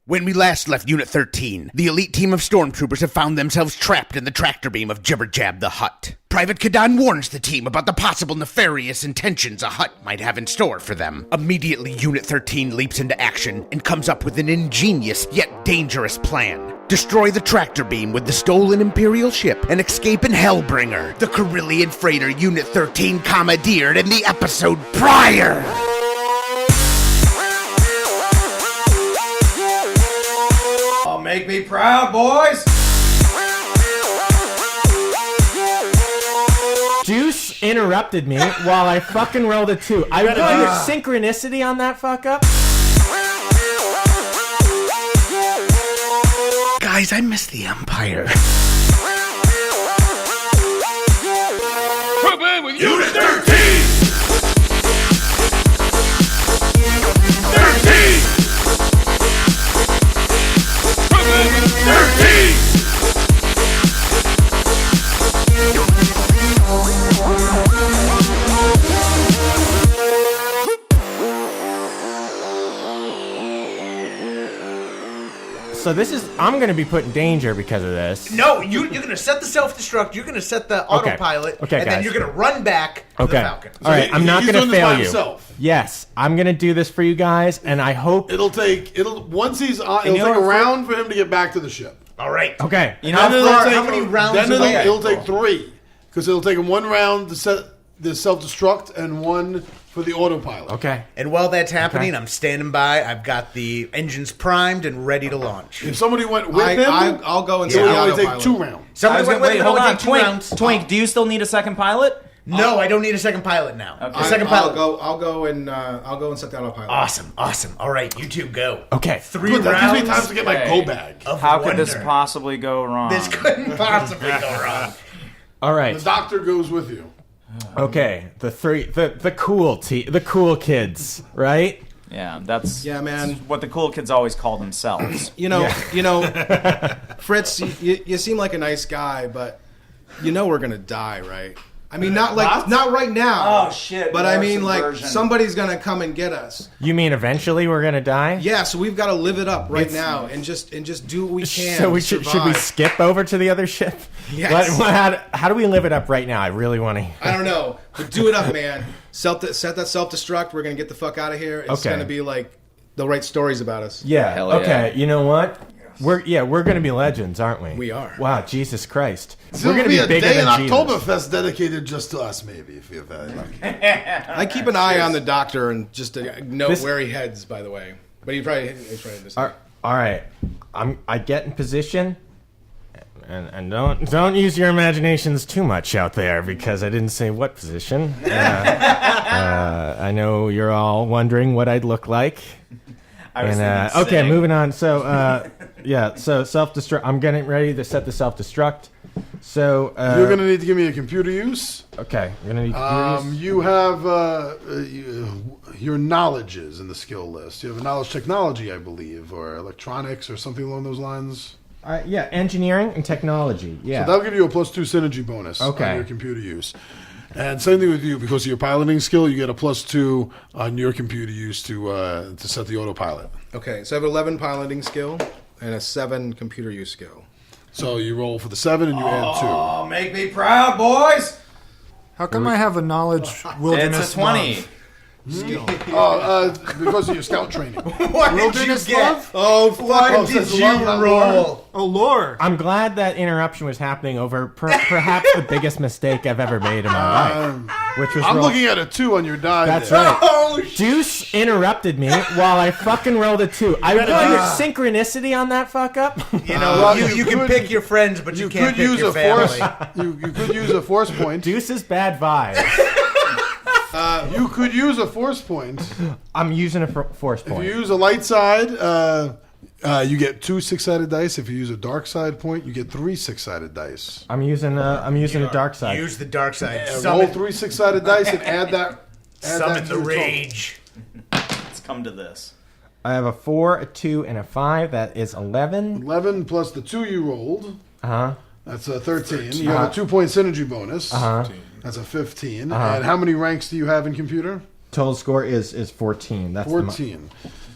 When we last left Unit 13, the elite team of Stormtroopers have found themselves trapped in the tractor beam of Jibber-Jab the Hutt. Private Kadan warns the team about the possible nefarious intentions a Hutt might have in store for them. Immediately, Unit 13 leaps into action and comes up with an ingenious yet dangerous plan. Destroy the tractor beam with the stolen Imperial ship and escape in Hellbringer, the Corellian freighter Unit 13 commandeered in the episode prior! Make me proud, boys! Juice interrupted me while I fucking rolled a 2. I put synchronicity on that fuck up. Guys, I miss the Empire. Come in with Unit 13! 13! 13! So this is, I'm going to be put in danger because of this. No, you're going to set the self-destruct, you're going to set the autopilot, and guys. then you're going to run back to the Falcon. All right, I'm not going to fail you. Himself. Yes, I'm going to do this for you guys, and I hope... Once he's on, it'll take a round for him to get back to the ship. All right. Okay. You know how many rounds Then away? it'll take 3. Because it'll take him 1 round to set the self-destruct and 1 for the autopilot. Okay. And while that's happening, I'm standing by. I've got the engines primed and ready to launch. If somebody went with him, I'll go and it set would the only take autopilot. 2 rounds. Somebody went with him, hold it would on, take 2 rounds. Twink, do you still need a second pilot? No, I don't need a second pilot now. Okay. A second pilot. I'll go and set the autopilot. Awesome. All right, you two go. Okay. 3 Good, that rounds. gives me time to get my go bag. of How could wonder. this possibly go wrong? This couldn't possibly go wrong. All right. The doctor goes with you. Okay. The cool kids, right? Yeah, that's man. what the cool kids always call themselves. Fritz, you seem like a nice guy, but we're gonna die, right? I mean, not right now. Oh, shit, But we I are mean, like subversion. somebody's gonna come and get us. You mean eventually we're gonna die? Yeah, so we've got to live it up right now and just do what we can. So we to should we survive. skip over to the other ship? Yes. How do we live it up right now? I really want to. I don't know, but do it up, man. Set that self-destruct. We're gonna get the fuck out of here. It's gonna be like they'll write stories about us. Yeah. Hell Okay. yeah. You know what? We're gonna be legends, aren't we? We are. Wow. Jesus Christ. We're We're gonna be a bigger day in than Jesus. Oktoberfest dedicated just to us, maybe, if you're very lucky. I keep an eye on the doctor and just to note where he heads. By the way, but he's probably this. All right. I get in position, and don't use your imaginations too much out there because I didn't say what position. I know you're all wondering what I'd look like. Okay, moving on. So so self-destruct. I'm getting ready to set the self-destruct. So You're going to need to give me a computer use. Okay, you're gonna need computers. You have your knowledges in the skill list. You have a knowledge technology, I believe, or electronics or something along those lines. Yeah, engineering and technology. Yeah. So that'll give you a +2 synergy bonus on your computer use. And same thing with you, because of your piloting skill, you get a +2 on your computer use to set the autopilot. Okay, so I have 11 piloting skill and a 7 computer use skill. So you roll for the 7 and you add 2. Oh, make me proud, boys! How come I have a knowledge wilderness It's a 20. love? Because of your scout training. What Wilderness did you get? love? Oh, what did says you love, not roll? Oh, Lord. I'm glad that interruption was happening over perhaps the biggest mistake I've ever made in my life, which was I'm looking at a 2 on your die. That's there. right. Oh, Juice interrupted me while I fucking rolled a 2. I put synchronicity on that fuck up. You know, you can pick your friends, but you can't pick your family. You could use a force point. Juice is bad vibes. You could use a force point. I'm using a force If point. you use a light side, you get 2 6-sided dice. If you use a dark side point, you get 3 6-sided dice. I'm using a dark side. Use the dark side. Roll 3 6-sided dice and add that. Summon the rage. Let's come to this. I have a 4, a 2, and a 5. That is 11. 11 plus the 2 you rolled. That's a 13. You have a 2-point synergy bonus. That's a 15. And how many ranks do you have in computer? Total score is 14. That's 14.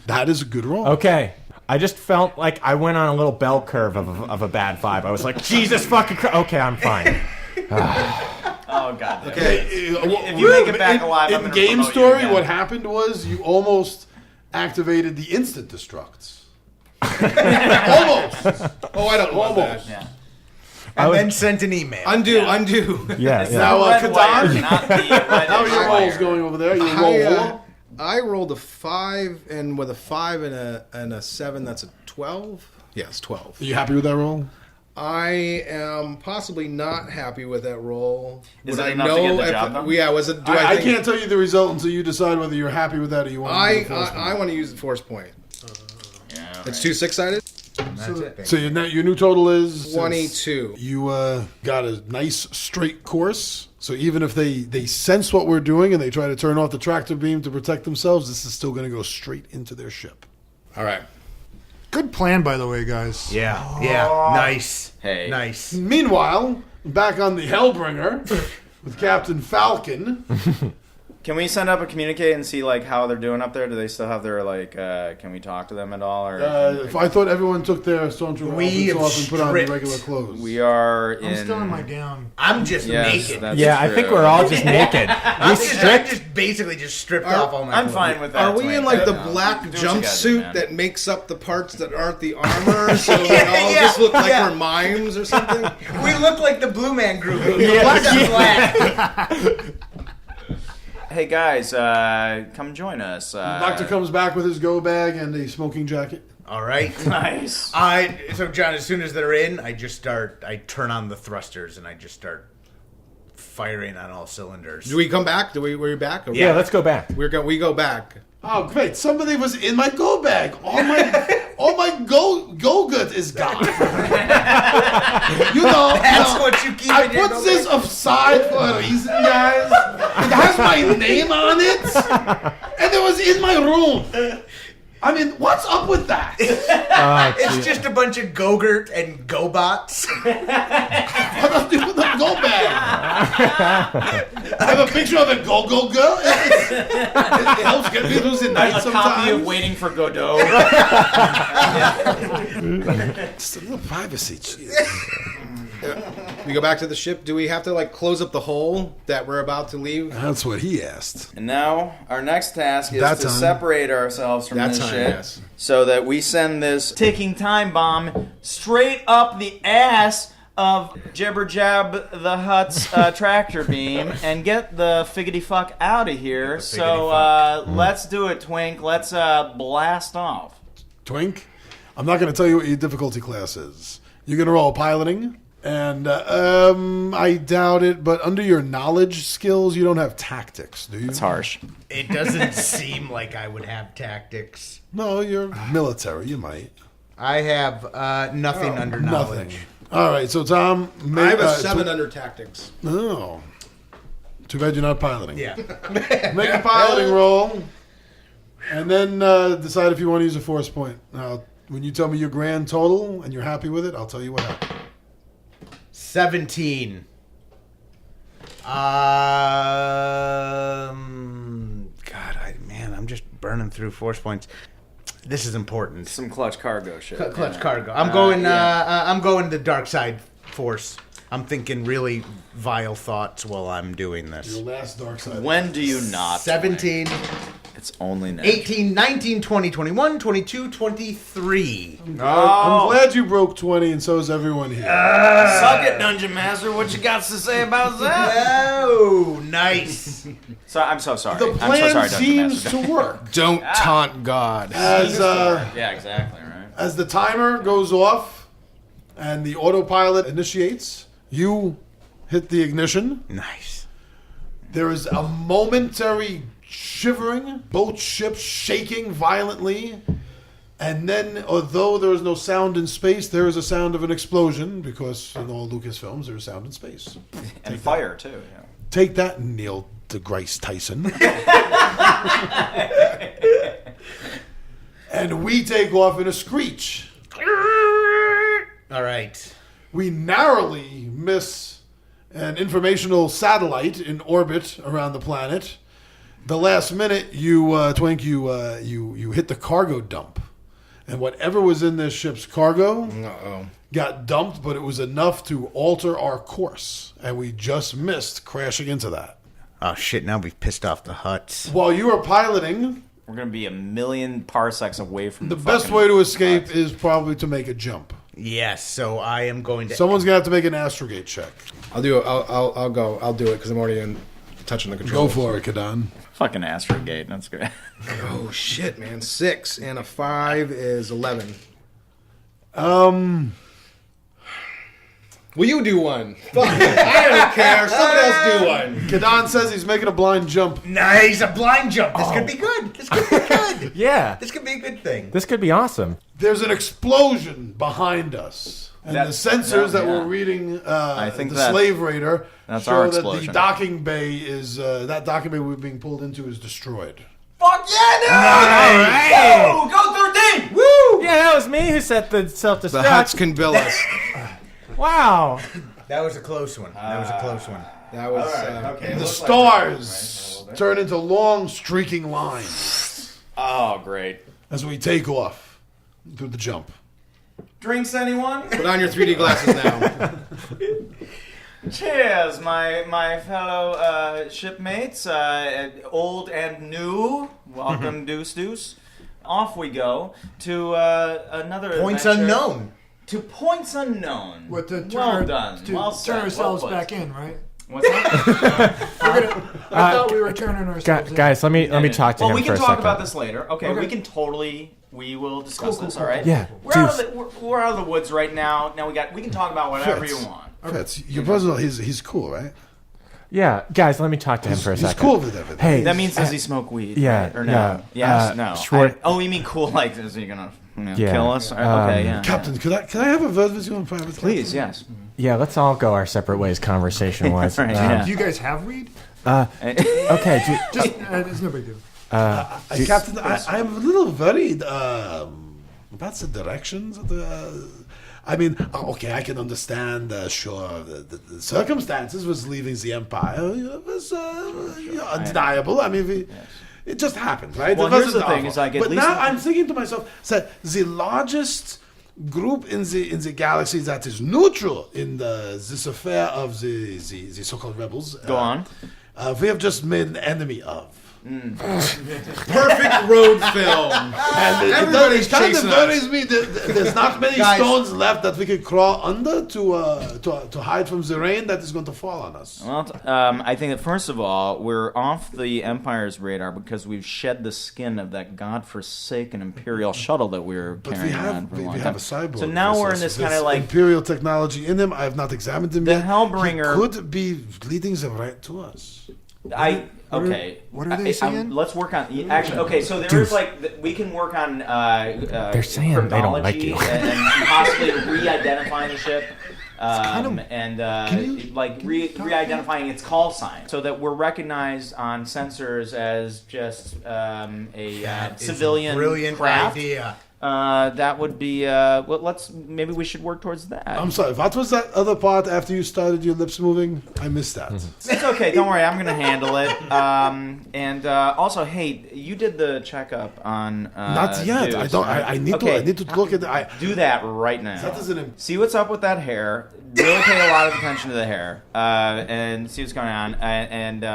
That is a good roll. Okay. I just felt like I went on a little bell curve of a bad vibe. I was like, Jesus fucking Christ. Okay, I'm fine. Oh god. Okay. If you make it back alive, I'm in gonna game promote you story, again. what happened was you almost activated the instant destructs. Almost. Oh, I don't want that. Yeah. And then sent an email. Undo. Yeah, It's yeah. Now, the red Kadan? wire, not the red How are your wire. rolls going over there? You I, roll I rolled a 5, and with a 5 and a 7, that's a 12. Yes, 12. Are you happy with that roll? I am possibly not happy with that roll. Is Would it I enough to know get the if job done? Yeah, was it? Do I think, can't tell you the result until you decide whether you're happy with that or you want to use the force I want to use the force point. Yeah, It's 2 6-sided. So your new total is 22. You got a nice straight course. So even if they sense what we're doing and they try to turn off the tractor beam to protect themselves, this is still going to go straight into their ship. All right. Good plan, by the way, guys. Yeah. Nice. Hey. Nice. Meanwhile, back on the Hellbringer with Captain Falcon. Can we send up a communique and see like how they're doing up there? Do they still have their like? Can we talk to them at all? Or If I thought everyone took their Stormtrooper We outfits off and put on their stripped. regular clothes. we are I'm still in my gown. I'm just Yes, naked. that's Yeah, I true. think we're all just naked. I'm just basically just stripped off all my I'm clothes. fine with that. Are we Twink. in like the No, black do what you gotta do, jumpsuit man. that makes up the parts that aren't the armor? So we all just look like we're mimes or something? We look like the Blue Man Group. Yeah. Black on black. Hey guys, come join us. The doctor comes back with his go bag and a smoking jacket. All right. Nice. So John, as soon as they're in, I turn on the thrusters and I just start firing on all cylinders. Do we come back? Were you back? Or Yeah, let's go back. we go back. Oh, great! Somebody was in my go bag. All my go-gut is gone. That's what you keep I in your put this aside for a reason, guys. It has my name on it, and it was in my room. I mean, what's up with that? It's just a bunch of Go-Gurt and Go-Bots. What do you do with the go bag? I have a picture of a go-go girl. It helps get me through the night A sometimes. copy of Waiting for Godot. Just a little privacy. Jeez. We go back to the ship. Do we have to like close up the hole that we're about to leave? That's what he asked. And now our next task is That to time. separate ourselves from That this time, shit, yes. so that we send this ticking time bomb straight up the ass of Jibber Jab the Hutt's tractor beam and get the figgity fuck out of here. So let's do it, Twink. Let's blast off. Twink, I'm not going to tell you what your difficulty class is. You're going to roll piloting, and I doubt it, but under your knowledge skills, you don't have tactics, do you? It's harsh. It doesn't seem like I would have tactics. No, you're military. You might. I have nothing under knowledge. Nothing. All right, so Tom, I have a 7 under tactics. Oh. Too bad you're not piloting. Yeah. Make a piloting roll, and then decide if you want to use a force point. Now, when you tell me your grand total and you're happy with it, I'll tell you what happened. 17. I'm just burning through force points. This is important. Some clutch cargo shit. Clutch Yeah. cargo. I'm going the dark side force. I'm thinking really vile thoughts while I'm doing this. Your last dark side. When do you not? 17, It's only now. 18, 19, 20, 21, 22, 23. I'm glad you broke 20, and so is everyone here. Suck it, Dungeon Master. What you got to say about that? Oh, nice. So I'm so sorry. The I'm so plan sorry, Dungeon seems Master. to work. Don't taunt God. Yeah, exactly. Right. As the timer goes off and the autopilot initiates, you hit the ignition. Nice. There is a momentary shivering, both ships shaking violently, and then, although there is no sound in space, there is a sound of an explosion, because in all Lucasfilms, there is sound in space. And fire, too. Yeah. Take that, Neil deGrasse Tyson. And we take off in a screech. All right. We narrowly miss an informational satellite in orbit around the planet. The last minute, you Twink, you hit the cargo dump, and whatever was in this ship's cargo Uh-oh. got dumped, but it was enough to alter our course, and we just missed crashing into that. Oh shit! Now we've pissed off the Hutts. While you were piloting, We're gonna be a million parsecs away from the best fucking way to escape Hutts. is probably to make a jump. Yes, so I am going to. Someone's gonna have to make an astrogate check. I'll do it. I'll go. I'll do it because I'm already in touching the Go controls. for it, Kadan. Fucking astrogate. That's great. Oh shit, man! 6 and a 5 is 11. Will you do one? Fuck it. I don't care. Someone else do one. Kadan says he's making a blind jump. Nice, a blind jump. This could be good. This could be good. Yeah. This could be a good thing. This could be awesome. There's an explosion behind us. And the sensors that yeah. were reading I think the that- slave raider that's show our that the explosion. docking bay is that docking bay we're being pulled into is destroyed. Fuck yeah, no! Go 13! Woo! Yeah, that was me who set the self-destruct. The Hutts can bill us. Wow. That was a close one. That was a close one. That was Okay. The stars turn into long streaking lines Oh, great. as we take off through the jump. Drinks, anyone? Put on your 3D glasses now. Cheers, my fellow shipmates, old and new. Welcome, Deuce Deuce. Off we go to another Points adventure. unknown. To points unknown. What to turn, well done. To well turn said. ourselves well put. back in, right? What's that? I thought we were turning ourselves in. Guys, let me talk to well, him we for can a talk second. about this later. Okay, Okay. we can totally. We will discuss this. All right. Yeah, We're out, Deuce. of the, we're out of the woods right now. Now we can talk about whatever Fritz. you want. Fritz, your brother, he's cool, right? Yeah, guys, let me talk to him for a He's second. cool with everything. Hey, That means does he smoke weed? yeah, right? Or no? yeah, Yes. No. Schwartz- Oh, you mean cool? Like, is he gonna Yeah, kill us? Okay. Yeah. Captain, could I have a word with you on private? Please. Yes. yeah, let's all go our separate ways conversation-wise. Right, yeah. Do you guys have weed? Okay, Just, it's no big deal. Captain, I'm a little worried about the directions of the. I mean, okay, I can understand. Sure, the circumstances was leaving the empire was undeniable. I mean, it just happened, right? Well, It here's wasn't the thing, awful. is like, at but least- now I'm thinking to myself that the largest group in the galaxy that is neutral in this affair of the so-called rebels. Go on. We have just made an enemy of. Perfect road film. And Everybody's it kind of chasing worries me that there's not many Guys. stones left that we could crawl under to hide from the rain that is going to fall on us. Well, I think that first of all, we're off the Empire's radar because we've shed the skin of that godforsaken Imperial shuttle that we were But carrying we around have for a we long have time. a cyborg. So now we're in this kind of like Imperial technology in him. I have not examined him The yet. Hellbringer- He could be leading them right to us. What are they saying? Let's work on actually. Okay, so there's we can work on. They're saying they don't like you. and possibly re-identifying the ship. kind of- And re-identifying its call sign so that we're recognized on sensors as just a civilian Brilliant craft. idea. That would be well. Maybe we should work towards that. I'm sorry. What was that other part after you started your lips moving? I missed that. It's okay. Don't worry. I'm going to handle it. And also, hey, you did the checkup on. Not yet. Deuce, I don't. right? I need Okay. to. I need to look at. Do that right now. That doesn't. See what's up with that hair. Really pay a lot of attention to the hair, and see what's going on. And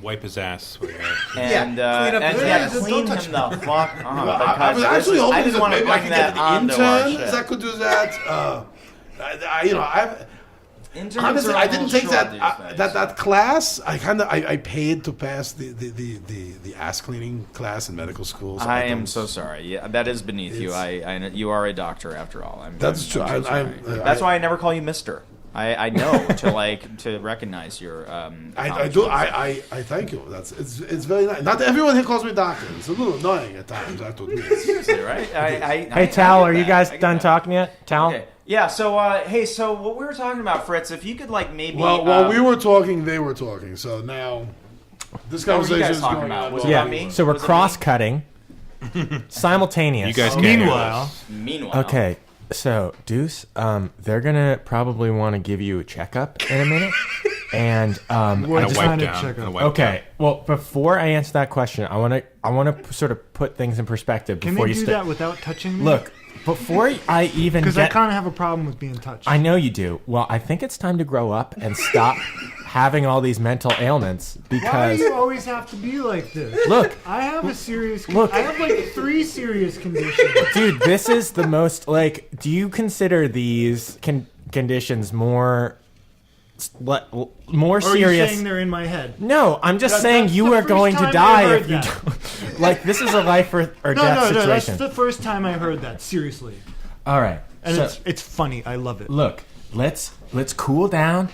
Wipe his ass. clean clean up and his yeah, ass. clean him Don't the fuck up. I was Because actually I hoping just that want to maybe I bring could that get an onto our intern ship. that could do that. I've Interns honestly, are I a didn't little take short that these days. that class. I paid to pass the ass cleaning class in medical school. So I am don't- so sorry. Yeah, that is beneath you. I you are a doctor after all. That's I'm true. so sorry. That's why I never call you Mister. I know to recognize your. I do. I thank you. It's very nice. Not everyone here calls me doctor. It's a little annoying at times. I have to admit. Seriously, right? Hey, Tal, are you guys done talking yet? Tal? Okay. Yeah. So, hey, so what we were talking about, Fritz, if you could like maybe. Well, while we were talking, they were talking. So now this What were you conversation guys is talking going about? on. Was it while about we me? were- So we're Was it me? cross-cutting, simultaneous. You guys can't hear Meanwhile, this. Meanwhile. Okay. So, Deuce, they're gonna probably want to give you a checkup in a minute, and What kind of down. checkup? okay. Well, before I answer that question, I want to sort of put things in perspective Can before they you do start. that without touching me? Look, before I even because I get, kind of have a problem with being touched. I know you do. Well, I think it's time to grow up and stop having all these mental ailments Why do because you always have to be like this? look, I have a serious. Look. I have like 3 serious conditions. dude, this is the most like. Do you consider these conditions more Or are you serious? saying they're in my head? No, I'm just saying That's you the are first going to time I die heard if you that. don't. Like, this is a life or No, death no, that's situation. the first time I heard that. Seriously, All right. and So, it's funny. I love it. look, let's cool down.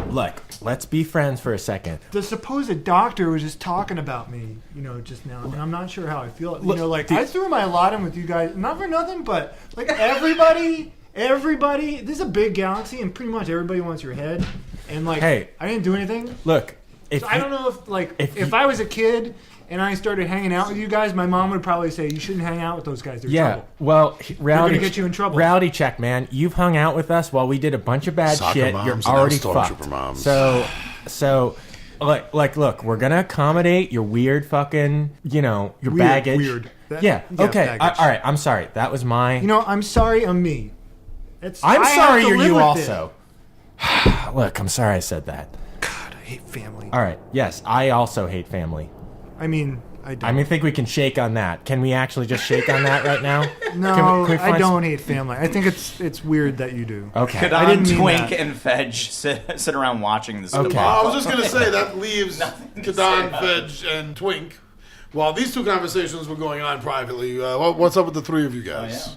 Look, let's be friends for a second. The supposed doctor was just talking about me, just now, and I'm not sure how I feel. Look, I threw my lot in with you guys, not for nothing, but like everybody. This is a big galaxy, and pretty much everybody wants your head. And like, Hey. I didn't do anything. Look, if I don't know if I was a kid and I started hanging out with you guys, my mom would probably say you shouldn't hang out with those guys. They're Yeah, trouble. well, reality gonna get you in trouble. Reality check, man. You've hung out with us while we did a bunch of bad Soccer shit. moms You're and now already Stormtrooper fucked. moms. So, look, we're gonna accommodate your weird fucking, your baggage. Weird. Yeah. Okay. baggage. All right. I'm sorry. That was my. I'm sorry. I'm me. I'm I have sorry to you're live you with also. Look, I'm sorry I said that. God, I hate family. All right. Yes, I also hate family. I mean, I don't. I think we can shake on that. Can we actually just shake on that right now? No, Can we I find don't hate family. I think it's weird that you do. Okay. I didn't mean Twink that. and Fedge sit around watching this. Okay. I was just gonna say that leaves Kadan, Fedge, and Twink. While these two conversations were going on privately, what's up with the 3 of you guys?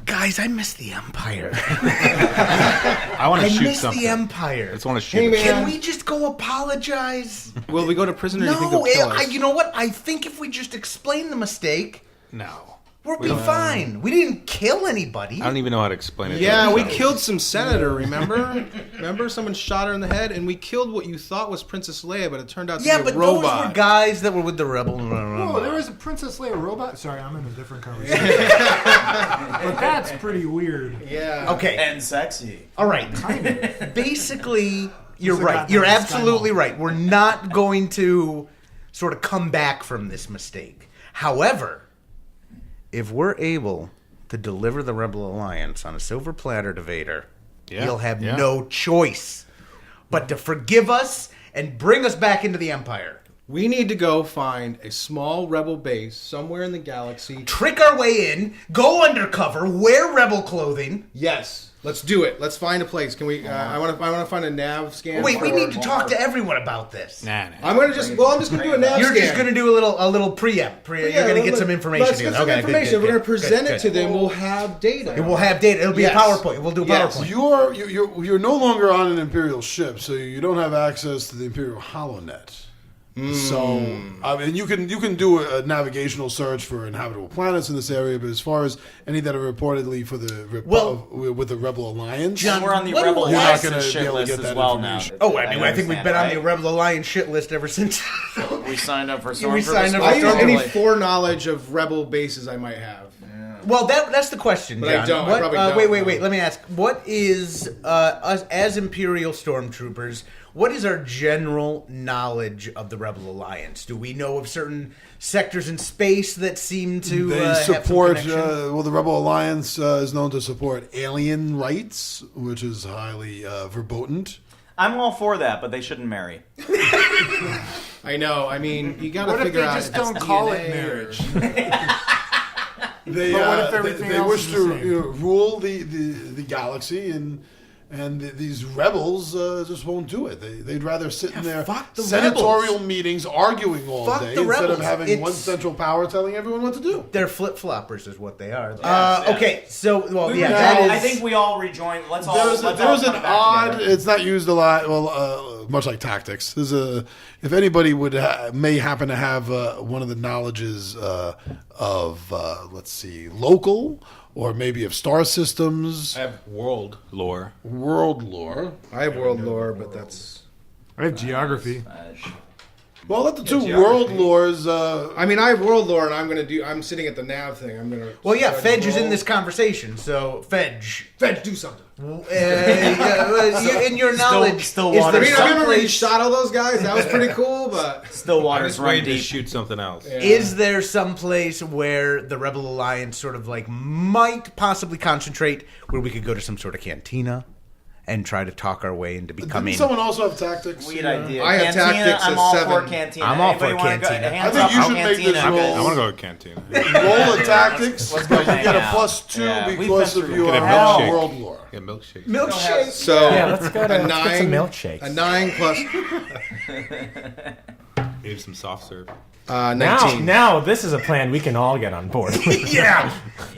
Guys, I miss the Empire. I want to I shoot miss something. the Empire. I just want to shoot. Hey, it. man. Can we just go apologize? Will we go to prison or do you think No, they'll kill us? you know what? I think if we just explain the mistake, No. we'll be fine. We didn't kill anybody. I don't even know how to explain it. Yeah, to we myself. killed some senator, remember? Remember? Someone shot her in the head, and we killed what you thought was Princess Leia, but it turned out to Yeah, be but a robot. those were guys that were with the rebel. Oh, there was a Princess Leia robot. Sorry, I'm in a different conversation. But that's pretty weird. Yeah. Okay. And sexy. All right. Basically, you're It's a right. goddamn You're absolutely Skywalker. right. We're not going to sort of come back from this mistake. However, if we're able to deliver the Rebel Alliance on a silver platter to Vader, he'll have no choice but to forgive us and bring us back into the Empire. We need to go find a small rebel base somewhere in the galaxy. Trick our way in, go undercover, wear Rebel clothing. Yes, let's do it. Let's find a place. Can we? I want to find a nav scan. Wait, we for- need to talk to everyone about this. Nah. I'm gonna just. Well, I'm just gonna do a nav You're scan. just going to do a little preempt. You're going to get some information. Let's get some Okay, good, information. good, We're gonna good, present good, it to good. them. We'll have data. We'll have data. It'll be Yes. a PowerPoint. We'll do a Yes. PowerPoint. You're no longer on an Imperial ship, so you don't have access to the Imperial HoloNet. So, I mean, you can do a navigational search for inhabitable planets in this area, but as far as any that are reportedly for the with the Rebel Alliance, John, We're on the when Rebel will- You're not Alliance gonna shit be able to list get as that well now. information. Oh, I mean, I think we've been on the right? Rebel Alliance shit list ever since. We signed up for We signed up I for use any Stormtroopin. foreknowledge of rebel bases I might have. Well, that's the question, But I John. don't. I What, probably don't. wait. Let me ask. What is us as Imperial Stormtroopers? What is our general knowledge of the Rebel Alliance? Do we know of certain sectors in space that seem to they have some support. connection? The Rebel Alliance is known to support alien rights, which is highly verboten. I'm all for that, but they shouldn't marry. I know. I mean, you got to What if figure they out. just if it's don't call it DNA marriage? They, But what if everything they else wish is to the same? rule the galaxy, and these rebels just won't do it. They'd rather sit in their fuck the senatorial rebels. meetings arguing all Fuck day the instead of rebels. having one It's- central power telling everyone what to do. They're flip-floppers is what they are. Yes. Okay, so, That that is... I think we all rejoin. Let's all. There's let's all an come back odd. together. It's not used a lot. Well, much like tactics. There's a. If anybody may happen to have one of the knowledges of let's see, local or maybe of star systems, I have world lore. world lore. I have world lore, but that's. I have geography. Well, let the two world lores. I mean, I have world lore, and I'm sitting at the nav thing. I'm gonna. Well, yeah, Fedge is in this conversation, so Fedge, do something. in your knowledge, Stillwater. I mean, I remember you shot all those guys. That was pretty cool, but Stillwater's Just run waiting to deep. shoot something else. Yeah. is there some place where the Rebel Alliance sort of like might possibly concentrate, where we could go to some sort of cantina and try to talk our way into becoming? Didn't someone also have tactics? Sweet idea. I have Cantina, tactics I'm at all 7. for cantina. I'm all for Anybody wanna go- cantina. hands I think up you for should make this cantina. roll. I want to go to cantina. Roll a tactics. Let's go but you hang get a out. +2 Yeah, we've because been of through your Get a milkshake. world lore. Get milkshakes. Milkshake. So Yeah, let's go to a let's get some 9, milkshakes. a 9 plus Maybe some soft serve. 19. Now this is a plan we can all get on board. Yeah,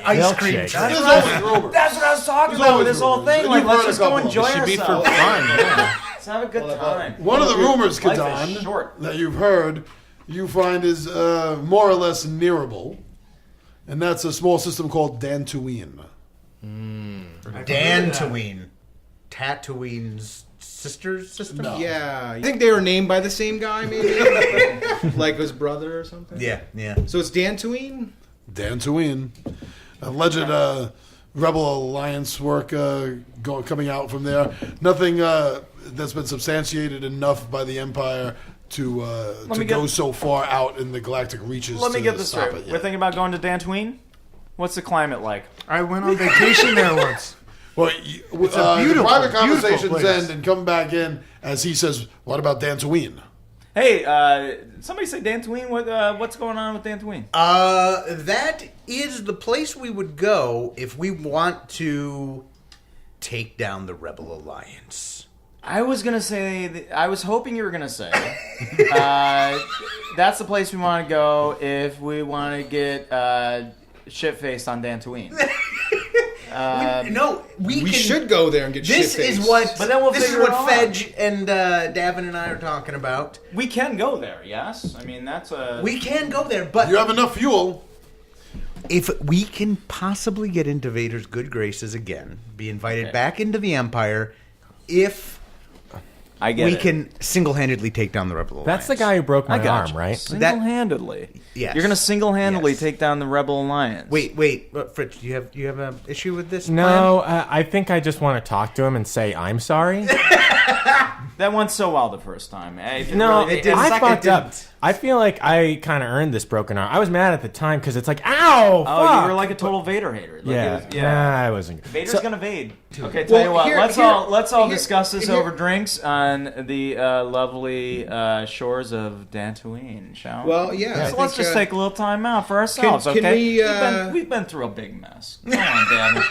ice cream. Milkshake. There's always rumors. That's what I was talking There's about always with this whole rumors. thing. And Like, you've let's heard a just go couple. enjoy It should be for ourselves. fun. Yeah. Let's have a good time. One of the rumors, Life is Kadan, short. that you've heard, you find is more or less nearable, and that's a small system called Dantooine. Dantooine. Tatooine's sister's system? No. Yeah, I think they were named by the same guy, maybe, like his brother or something. Yeah, yeah. So it's Dantooine. Dantooine. Alleged Rebel Alliance work coming out from there. Nothing that's been substantiated enough by the Empire to me go get- so far out in the galactic reaches. Let me to get this stop straight. it We're yet. thinking about going to Dantooine? What's the climate like? I went on vacation there once. Well, It's a beautiful, private beautiful conversations place. end and come back in as he says, "What about Dantooine?" Hey, somebody say Dantooine. What's going on with Dantooine? That is the place we would go if we want to take down the Rebel Alliance. I was gonna say. I was hoping you were gonna say. That's the place we want to go if we want to get shit faced on Dantooine. No, we can, should go there and get This shit-faced. is what. But then we'll this is figure it what out. Fedge and Davin and I are talking about. We can go there. Yes, I mean that's a. We can go there, but You have enough fuel. if we can possibly get into Vader's good graces again, be invited back into the Empire, if I get we it. can single-handedly take down the Rebel Alliance. That's the guy who broke my I got arm, you. right? Single-handedly. Yes. You're gonna single-handedly Yes. take down the Rebel Alliance. Wait, Fritz, do you have an issue with this? No, I think I just want to talk to him and say I'm sorry. That went so well the first time. No, Really, I second fucked up. didn't. I feel like I kind of earned this broken arm. I was mad at the time because it's like, ow, Oh, fuck. you were like a total Vader hater. Like Yeah, it was, yeah. Nah, I wasn't. Vader's So- gonna Vade. Okay, tell you what. Let's all discuss this over drinks on the lovely shores of Dantooine, shall we? Well, yeah. I So let's think, just take a little time out for ourselves, can okay? we, We've been through a big mess. Come on, damn it.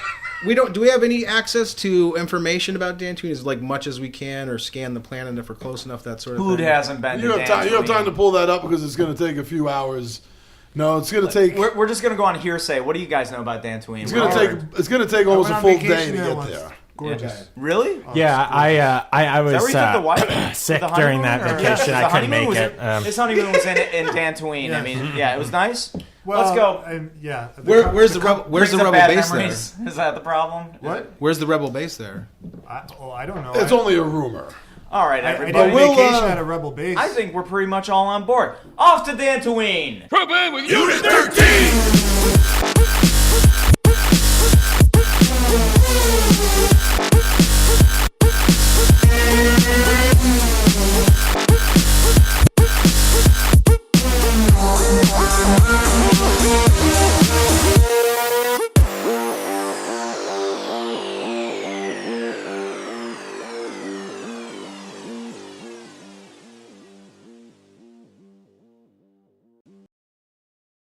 We don't. Do we have any access to information about Dantooine? As like much as we can, or scan the planet if we're close enough, that sort of Who thing. hasn't been You to have time. You have Dantooine? time to pull that up because it's going to take a few hours. No, it's going to take. We're just gonna go on hearsay. What do you guys know about Dantooine? It's going to take. It's going to take almost a went full on day vacation to there get once. there. Gorgeous. Really? Yeah, I was Is that where you took the wife? sick The during honeymoon, that or- vacation. Yeah, I the couldn't honeymoon make was it. His honeymoon was in Dantooine. I mean, yeah, it was nice. Well, Let's go. Yeah. Where's the rebel? Where's the Brings up rebel bad base memories. Is that the problem? What? Where's the rebel base there? I don't know. It's only a rumor. All right, I did everybody. a we'll, vacation at a rebel base. I think we're pretty much all on board. Off to Dantooine. Unit 13!